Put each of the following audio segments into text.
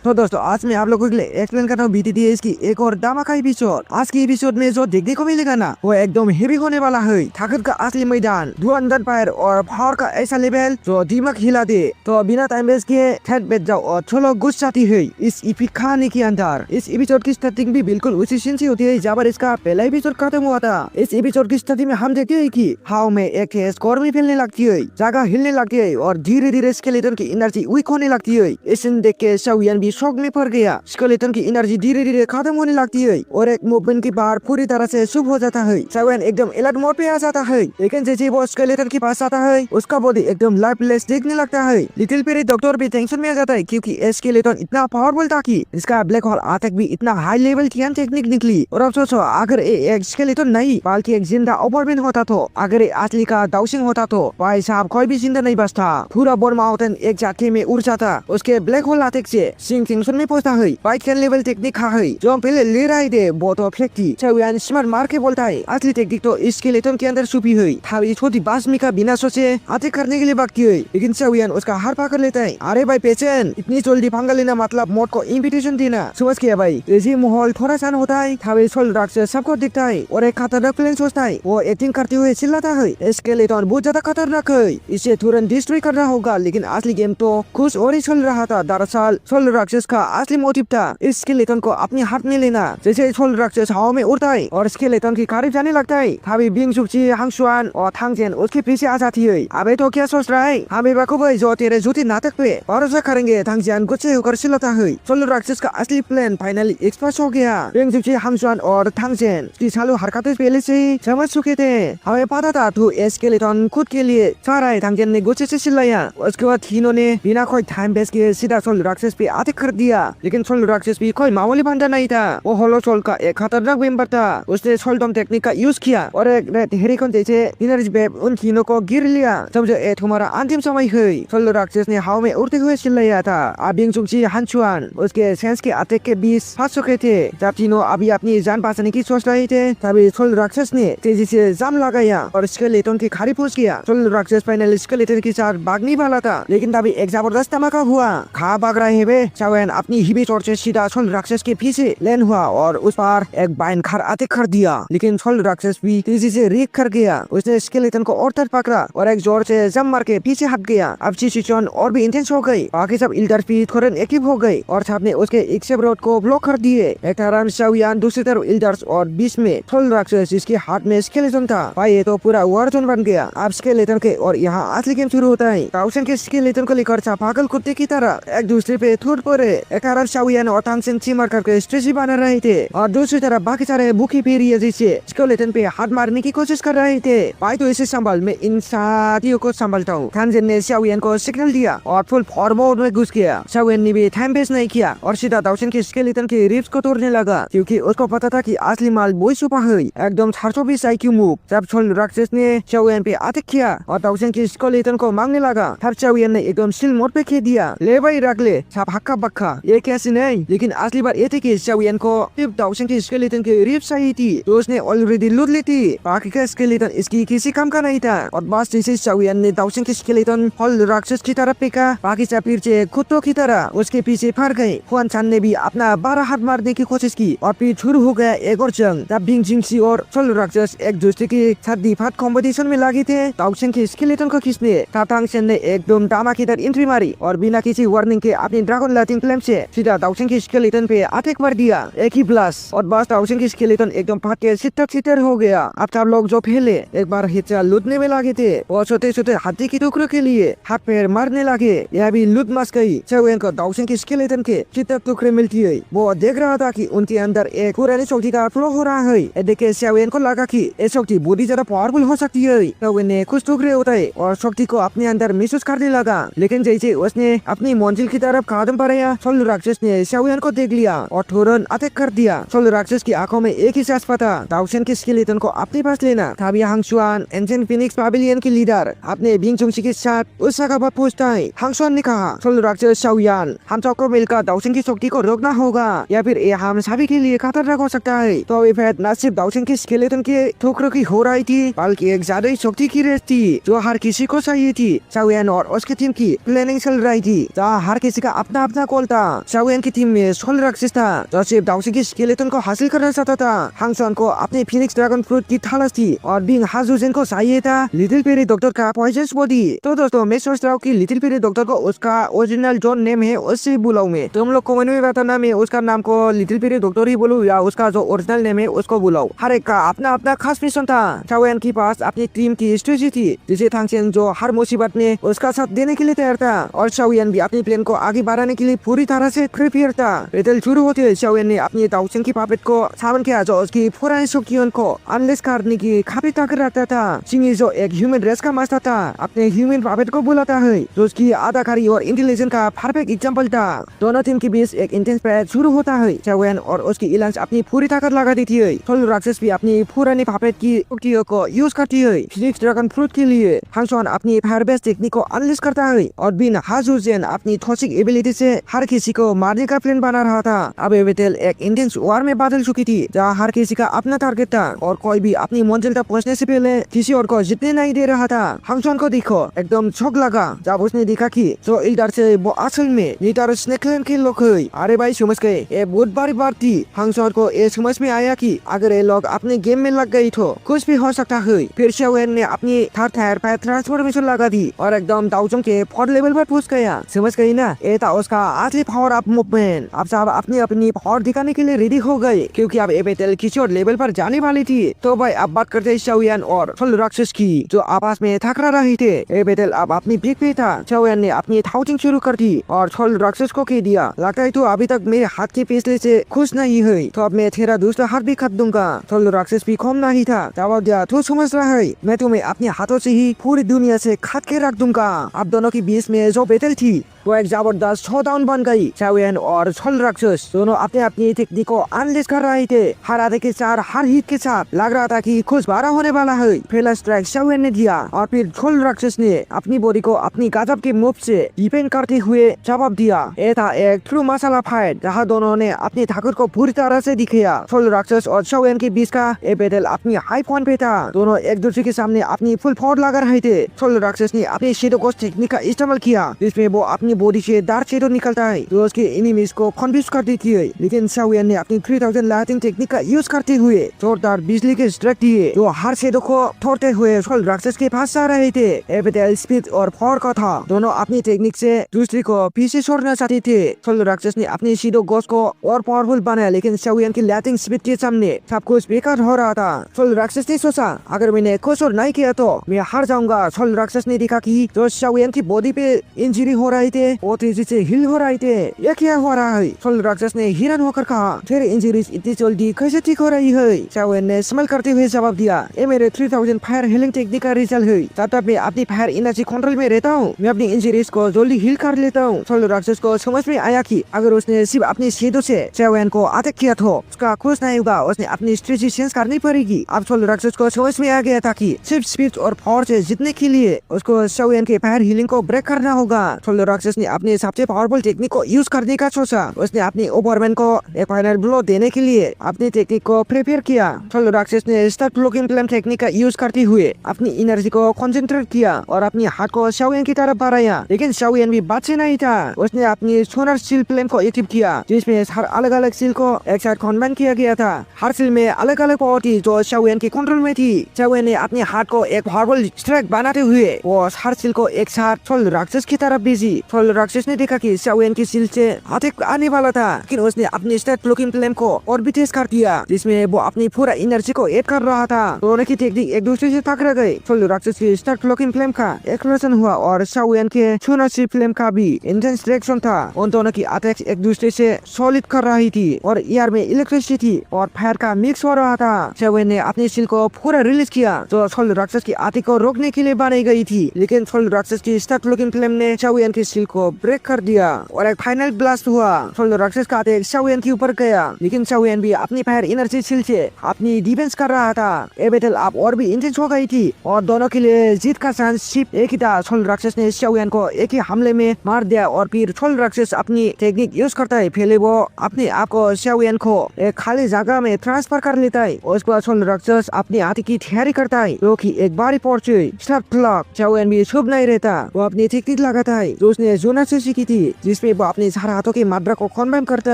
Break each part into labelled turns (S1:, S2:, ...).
S1: तो दोस्तों आज मैं आप लोगों के लिए एक्सप्लेन कर रहा हूँ BTTS की एक और धमाका एपिसोड। आज की एपिसोड में जो देखने को मिलेगा ना वो एकदम हेवी होने वाला है। ताकत का असली मैदान, धुआंधार फायर और पावर का ऐसा लेवल जो दिमाग हिला दे। तो बिना टाइम वेस्ट किए थ्रेड बैठ जाओ और चलो घुस जाती है इस एपिक कहानी के अंदर। इस एपिसोड की स्टार्टिंग भी बिल्कुल उसी सीन से होती है जहाँ पर इसका पहला एपिसोड खत्म हुआ था। इस एपिसोड की स्टार्टिंग में हम देखते हैं कि हाउ में एक स्कोर में फैलने लगती है, जगह हिलने लगती है और धीरे धीरे स्केलेटन की एनर्जी वीक होने लगती है। इस सीन देख के शाओयान भी शॉक में पड़ गया। स्केलेटन की एनर्जी धीरे धीरे खत्म होने लगती है और एक मूवमेंट के बाद पूरी तरह से शुभ हो जाता है। शाओयान एकदम अलर्ट मोड पे आ जाता है, लेकिन जैसे वो स्केलेटन के पास आता है उसका बॉडी एकदम लाइफलेस दिखने लगता है। लिटिल पेरी डॉक्टर भी टेंशन में आ जाता है क्योंकि स्केलेटन इतना पावरफुल था कि इसका ब्लैक होल अटैक भी इतना हाई लेवल की टेक्निक निकली। और अब सोचो अगर एक स्केलेटन नहीं बल्कि एक जिंदा ओवरमैन होता तो, अगर असली का डाउसिंग होता तो भाई साहब कोई भी जिंदा नहीं बचता। पूरा बोर माउंटेन एक झटके में उड़ जाता। उसके ब्लैक होल अटैक से सिंह टेंशन में पहुंचता है। बाइक कैन लेवल टेक्निक खा है जो पहले ले रहा है वो तो फेक थी। शाओयान स्मार्ट मार के बोलता है असली टेक्निक तो इस स्केलेटन के अंदर छुपी हुई था। छोटी बासमी का बिना सोचे अटैक करने के लिए भागती है, लेकिन शाओयान उसका हार पकड़ लेता है। अरे भाई पेचेंट, इतनी जल्दी पंगा लेना मतलब मौत को इन्विटेशन देना, समझ गया भाई। जैसे माहौल थोड़ा शांत होता है थावे सोल राक्षस सबको दिखता है और एक खतरनाक प्लान सोचता है। वो एक्टिंग करते हुए चिल्लाता है स्केलेटन बहुत ज्यादा खतरनाक है, इसे तुरंत डिस्ट्रॉय करना होगा। लेकिन असली गेम तो कुछ और ही चल रहा था। दरअसल सोल राक्षस का असली मोटिव था इस स्केलेटन को अपने हाथ में लेना। जैसे सोल राक्षस हवा में उड़ता है और स्केलेटन के करीब जाने लगता है, थावे बिंग सुची, हांगशुआन और थांगजेन उसके पीछे आ जाती है। अबे तो क्या सोच रहा है, हमें बाकुबाई जो तेरे झूठी नाटक पे भरोसा करेंगे। थांगजेन गुस्से होकर चिल्लाता है। सोल राक्षस का असली प्लान फाइनली एक्सपोज हो गया। बिंग सुची, हांगशुआन और थांगजेन की चालू हरकतें पहले से ही समझ चुके थे। हमें पता था तू स्केलेटन खुद के लिए चाह रहा है। थांगजेन ने गुस्से से चिल्लाया। उसके बाद तीनों ने बिना कोई टाइम वेस्ट किए सीधा सोल राक्षस पे अटैक कर दिया। लेकिन सोल राक्षस भी कोई मामूली बंदा नहीं था, वो होलो सोल का एक खतरनाक मेंबर था। उसने सोल्डम टेक्निक का यूज किया और एक रेड हेरिकन जैसे एनर्जी वेव उन तीनों को गिर लिया। समझो ये तुम्हारा अंतिम समय है। सोल राक्षस ने हवा में उड़ते हुए चिल्लाया था। बिंग सुची, हांगशुआन उसके सेंस के अटैक के बीच फंस चुके थे। जब तीनों अभी अपनी जान बचाने की सोच रहे थे तभी सोल राक्षस ने तेजी से जाम लगाया और स्केलेटन के करीब पहुंच गया। सोल राक्षस फाइनली स्केलेटन के साथ भागने वाला था, लेकिन तभी एक जबरदस्त धमाका हुआ। कहाँ भाग रहे हैं वे? शाओयान अपनी हिबी चोट से सीधा सोल राक्षस के पीछे लैंड हुआ और उस पर एक भयंकर अटैक कर दिया। लेकिन सोल राक्षस भी तेजी से रिक कर गया। उसने स्केलेटन को और तरफ पकड़ा और एक जोर से जम मार के पीछे हट गया। अब सिचुएशन और भी इंटेंस हो गई। बाकी सब इल्डर भी तुरंत एक्टिव हो गए और सबने उसके एक्सेप रोड को ब्लॉक कर दिए। एक तरफ शाओयान, दूसरी तरफ इल्डर्स और बीच में सोल राक्षस जिसके हाथ में स्केलेटन था। भाई ये तो पूरा वॉर जोन बन गया। अब स्केलेटन के और यहाँ असली गेम शुरू होता है। टाउसन के स्केलेटन को लेकर पागल कुत्ते की तरह एक दूसरे पे टूट पड़े। एक तरफ शाओयान और थांगजेन चिमर करके स्ट्रेटजी बना रहे थे और दूसरी तरफ बाकी सारे भूखी पेरिया जैसे स्केलेटन पे हाथ मारने की कोशिश कर रहे थे। भाई तो इसे संभाल, मैं इन साथियों को संभालता हूँ। थांगजेन ने शाओयान को सिग्नल दिया और फुल फॉर्म मोड में घुस गया। शाओयान ने भी टाइम वेस्ट नहीं किया और सीधा टाउसन के स्केलेटन के रिब्स को तोड़ने लगा क्योंकि उसको पता था कि असली माल वही छुपा है। एकदम 420 IQ मूव। जब सोल राक्षस ने शाओयान पे अटैक किया और टाउसन के स्केलेटन को मांगने लगा तब शाओयान ने एकदम स्टिल मोड पे खेल दिया। ले भाई रख ले, सब हक्का बक्का। ये कैसे नहीं, लेकिन असली बात ये थी कि शाओयान को सिर्फ टाउसन के स्केलेटन के रिब्स चाहिए थी तो उसने ऑलरेडी लूट ली थी। बाकी का स्केलेटन इसकी किसी काम का नहीं था और बस जैसे शाओयान ने टाउसन के स्केलेटन सोल राक्षस की तरफ फेंका, बाकी सब फिर से कुत्तों की तरह उसके पीछे फर गए। हुआन चान ने भी अपना 12 हाथ मारने की कोशिश की और फिर शुरू हो गया एक और जंग। तब बिंग जिंगसी और सोल राक्षस एक दूसरे के साथ दीफात कॉम्पिटिशन में लगे थे टाउसन के स्केलेटन को खींचने। तब थांगजेन ने एकदम धमाकेदार एंट्री मारी और बिना किसी वार्निंग के अपनी ड्रैगन लाइटिंग फ्लेम से सीधा टाउसन के स्केलेटन पे अटैक मार दिया। एक ही ब्लास्ट और बस टाउसन के स्केलेटन एकदम फट के छितर हो गया। अब सब लोग जो पहले एक बार हिस्सा लूटने में लगे थे वो छोटे छोटे हाथी के टुकड़ों के लिए हाथ पैर मारने लगे। यह भी लूट मच गई। शाओयान को टाउसन के स्केलेटन के छितर टुकड़े मिलती है। वो देख रहा था कि उनके अंदर एक पुरानी शक्ति का फ्लो हो रहा है। देख के शाओयान को लगा कि ये शक्ति बहुत ही ज्यादा पावरफुल हो सकती है। शाओयान ने कुछ टुकड़े उठाए और शक्ति को अपने अंदर महसूस करने लगा। लेकिन जैसे उसने अपनी मंजिल की तरफ कदम बढ़ाया सोल राक्षस ने शाओयान को देख लिया और तुरंत अटैक कर दिया। सोल राक्षस की आंखों में एक ही साफ था, टाउसन के स्केलेटन को अपने पास लेना। तभी हांगशुआन, एंशिएंट फीनिक्स पवेलियन के लीडर, अपने बिंग जुंगसी के साथ उस जगह पर पहुंचता है। हांगशुआन ने कहा सोल राक्षस शाओयान, हम सबको मिलकर टाउसन की शक्ति को रोकना होगा या फिर ये हम सभी के लिए खतरनाक हो सकता है। तो ये न सिर्फ टाउसन के स्केलेटन के टुकड़ों की हो रही थी बल्कि एक ज्यादा ही शक्ति की रेस थी जो हर किसी को चाहिए थी। शाओयान और उसकी टीम की प्लानिंग चल रही थी जहाँ हर किसी का अपना अपना कॉल था। शाओयन की टीम में सोल राक्षस था जो सिर्फ दाउसी की स्केलेटन को हासिल करना चाहता था। हांगसुआन को अपने फिनिक्स ड्रैगन फ्रूट की तलाश थी और बिंग हाजुजेन को चाहिए था लिटिल पेरी डॉक्टर का पॉइजनस बॉडी। तो दोस्तों मैं सोच रहा हूँ कि लिटिल पेरी डॉक्टर को उसका ओरिजिनल जो नेम है उससे बुलाऊं मैं। तुम लोग कमेंट में बताना मैं उसका नाम को लिटिल पेरी डॉक्टर ही बोलूं या उसका जो ओरिजिनल नेम है उसको बुलाऊं। हर एक का अपना अपना खास मिशन था। शाओयन के पास अपनी टीम की स्ट्रेटजी थी जिसे थांगचेन जो हर मुसीबत में उसका साथ देने के लिए तैयार था और शाओयन भी अपनी प्लान को आगे बढ़ाने के लिए पूरी तरह से प्रिपेयर था। बैटल शुरू होते ही शाओयन ने अपनी दाउचेन की पापेट को सामन किया जो उसकी पुरानी शक्तियों को अनलेस करने की काफी ताकत रखता था। चिंगी जो एक ह्यूमन रेस का मास्टर था अपने ह्यूमन पापेट को बुलाता है जो उसकी अदाकारी और इंटेलिजेंस का परफेक्ट एग्जांपल था। दोनों टीम के बीच एक इंटेंस फाइट शुरू होता है। शाओयन और उसकी इलांस अपनी पूरी ताकत लगा देती है। सोल राक्षस भी अपनी पुरानी पापेट की शक्तियों को यूज करती है फिनिक्स ड्रैगन फ्रूट के लिए। हांगसुआन अपनी फायर बेस्ड टेक्निक को अनलेस करता है और बिन हाजुजेन अपनी टॉक्सिक एबिलिटी से हर किसी को मारने का प्लान बना रहा था। अब ये बैटल एक इंटेंस वॉर में बदल चुकी थी जहाँ हर किसी का अपना टारगेट था और कोई भी अपनी मंजिल तक पहुंचने से पहले किसी और को जीतने नहीं दे रहा था। हांगसुआन को देखो एकदम शौक लगा जब उसने देखा कि जो इधर से वो असल में नीटर स्नेकलैंड के लोग है। अरे भाई समझ गए ये बहुत बड़ी बात थी। हांगसुआन को ये समझ में आया कि अगर ये लोग अपने गेम में लग गई तो कुछ भी हो सकता है। फिर शाओयन ने अपनी थर्ड टायर पर ट्रांसफॉर्मेशन लगा दी और एकदम दाउचोंग के फोर्थ लेवल पर पहुंच गया। समझ गई ना ये था उसका असली पावर अप मूवमेंट। अब सब अपनी अपनी पावर दिखाने के लिए रेडी हो गए क्योंकि अब ये बैटल किसी और लेवल पर जाने वाली थी। तो भाई अब बात करते हैं शाओयन और सोल राक्षस की जो आपस में टकरा रहे थे। ये बैटल अब अपनी पीक पे था। शाओयन ने अपनी थाउचिंग शुरू कर दी और सोल राक्षस को कह दिया लगता है तो अभी तक मेरे हाथ के फैसले से खुश नहीं है तो अब मैं तेरा दूसरा हाथ भी काट दूंगा। सोल राक्षस भी कम नहीं था जवाब दिया तू समझ रहा है मैं तुम्हें अपने हाथों से ही पूरी दुनिया से काट के रख दूंगा। अब दोनों के बीच में जो बैटल थी वो एक जबरदस्त शोडाउन बन गई। शाओयन और सोल राक्षस दोनों अपने अपनी टेक्निक को अनलेस कर रहे थे। हर आधे के साथ हर हिट के साथ लग रहा था कि कुछ बड़ा होने वाला है। पहला स्ट्राइक शाओयन ने दिया और फिर सोल राक्षस ने अपनी बॉडी को अपनी गजब के मूव से डिफेंड करते हुए जवाब दिया। ये था एक ट्रू मसाला फाइट जहाँ दोनों ने अपनी ताकत को पूरी तरह से दिखाया। सोल राक्षस और शाओयन के बीच का ये बैटल अपनी हाई पॉइंट पे था। दोनों एक दूसरे के सामने अपनी फुल फोर्स लगा रहे थे। सोल राक्षस ने अपनी शेडो को टेक्निक का इस्तेमाल किया जिसमें वो अपनी बॉडी से डार्क शेडो निकलता है जो उसके एनिमीज को कंफ्यूज कर देती है। लेकिन शाओयन ने अपनी 3000 लाइटिंग टेक्निक का यूज करते हुए जोरदार बिजली के स्ट्राइक दिए जो हर शेडो को तोड़ते हुए सोल राक्षस के पास आ रहे थे। ये बैटल स्पीड और पावर का था। दोनों अपनी टेक्निक से दूसरे को पीछे छोड़ना चाहते थे। सोल राक्षस ने अपनी शेडो गोस्ट को और पावरफुल बनाया लेकिन शाओयन की लाइटिंग स्पीड के सामने सब कुछ बेकार हो रहा था। सोल राक्षस ने सोचा अगर मैंने कुछ और नहीं किया तो मैं हार जाऊंगा। सोल राक्षस ने देखा कि जो शाओयन की बॉडी पे इंजरी हो रहे थे वो तेजी से हील हो रहे थे। ये क्या हो रहा है? सोल राक्षस ने हैरान होकर कहा तेरी इंजरीज इतनी जल्दी कैसे ठीक हो रही है? शाओयन ने स्माइल करते हुए जवाब दिया ये मेरे 3000 फायर हीलिंग टेक्निक का रिजल्ट है। तब तक मैं अपनी फायर एनर्जी कंट्रोल में रहता हूँ। मैं अपनी इंजरीज को जल्दी हील कर लेता हूँ। सोल राक्षस को समझ में आया कि अगर उसने सिर्फ अपनी शेडो से शाओयन को अटैक किया तो उसका कुछ नहीं होगा। उसने अपनी स्ट्रेटजी चेंज करनी पड़ेगी। अब सोल राक्षस को समझ में आ गया था कि सिर्फ स्पीड और पावर से जीतने के लिए उसको शाओयन के फायर हीलिंग को ब्रेक करना होगा। सोल राक्षस ने अपने सबसे पावरफुल टेक्निक को यूज करने का सोचा। उसने अपनी ओवरमैन को एक फाइनल ब्लो देने के लिए अपनी टेक्निक को प्रिपेयर किया। सोल राक्षस ने स्टार्ट ब्लॉकिंग फ्लेम टेक्निक का यूज करते हुए अपनी एनर्जी को कंसंट्रेट किया और अपनी हाथ को शाओयन की तरफ बढ़ाया। लेकिन शाओयन भी बचे नहीं था। उसने अपनी सोनर सील फ्लेम को एक्टिव किया जिसमें हर अलग अलग सील को एक साथ कॉम्बाइन किया गया था। हर सील में अलग अलग पावर थी जो शाओयन के कंट्रोल में थी। शाओयन ने अपने हाथ को एक पावरफुल स्ट्राइक बनाते हुए वो हर सील को एक साथ सोल राक्षस की तरफ भेजी। सोल राक्षस ने देखा कि शाओयन की सील से अटैक आने वाला था लेकिन उसने अपनी स्टार्ट ब्लॉकिंग फ्लेम को और भी तेज कर दिया जिसमें वो अपनी पूरा एनर्जी को ऐड कर रहा था। दोनों की टेक्निक एक दूसरे से टकरा गई। सोल राक्षस की स्टार्ट ब्लॉकिंग फ्लेम का एक्सप्लोजन हुआ और शाओयन के सोनर सील फ्लेम का भी इंटेंस रिएक्शन था। उन दोनों की अटैक एक दूसरे से सॉलिड कर रही थी और एयर में इलेक्ट्रिसिटी और फायर का मिक्स हो रहा था। शाओयन ने अपनी सील को पूरा रिलीज किया जो सोल राक्षस की अटैक को रोकने के लिए बनाई गई थी। लेकिन सोल राक्षस की स्टार्ट ब्लॉकिंग फ्लेम ने शाओयन की सील को ब्रेक कर दिया और एक फाइनल ब्लास्ट हुआ। सोल राक्षस का अटैक शाओयन के ऊपर गया लेकिन शाओयन भी अपनी फायर एनर्जी सील से अपनी डिफेंस कर रहा था। ये बैटल अब और भी इंटेंस हो गई थी और दोनों के लिए जीत का चांस सिर्फ एक ही था। सोल राक्षस ने शाओयन को एक ही हमले में मार दिया और फिर सोल राक्षस अपनी टेक्निक यूज करता है। पहले वो अपने आप को शाओयन को एक खाली जगह में ट्रांसफर कर लेता है। उसके बाद सोल राक्षस अपने हाथी की तैयारी करता है जो कि एक बारी पहुंचे स्टार्ट क्लॉक। शाओयन भी शुभ नहीं रहता। वो अपनी टेक्निक लगाता है जो उसने जोना से सीखी थी जिसने में वो अपनी सारा हाथों की मात्रा को कन्फर्म करता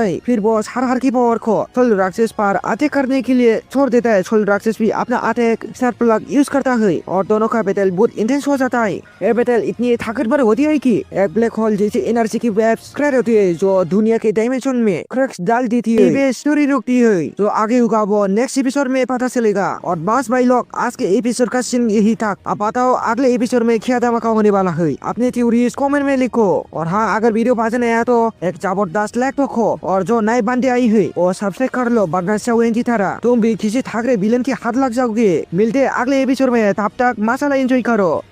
S1: है, फिर वो सारा हार की पावर को सोल राक्षस पर अटैक करने के लिए छोड़ देता है। सोल राक्षस भी अपना अटैक स्टार प्लग यूज करता है और दोनों का बैटल बहुत इंटेंस हो जाता है। ये बैटल इतनी ताकतवर होती है कि एक ब्लैक होल जैसी एनर्जी की वेव्स क्रिएट होती है जो दुनिया के डायमेंशन में क्रैक्स डाल देती है। ये स्टोरी रुकती है, जो आगे होगा वो नेक्स्ट एपिसोड में पता चलेगा। और बस भाई लोग, आज के एपिसोड का सीन यही था। अब बताओ अगले एपिसोड में क्या धमाका होने वाला है? अपने थ्योरीज कमेंट में लिखो। और हाँ, अगर वीडियो पसंद आया तो एक जबरदस्त लाइक रखो और जो नए बंदे आई है वो सब्सक्राइब कर लो, वरना शाओलिन की तरह तुम भी किसी थाकरे विलन के हाथ लग जाओगे। मिलते अगले एपिसोड में, तब तक मसाला एंजॉय करो।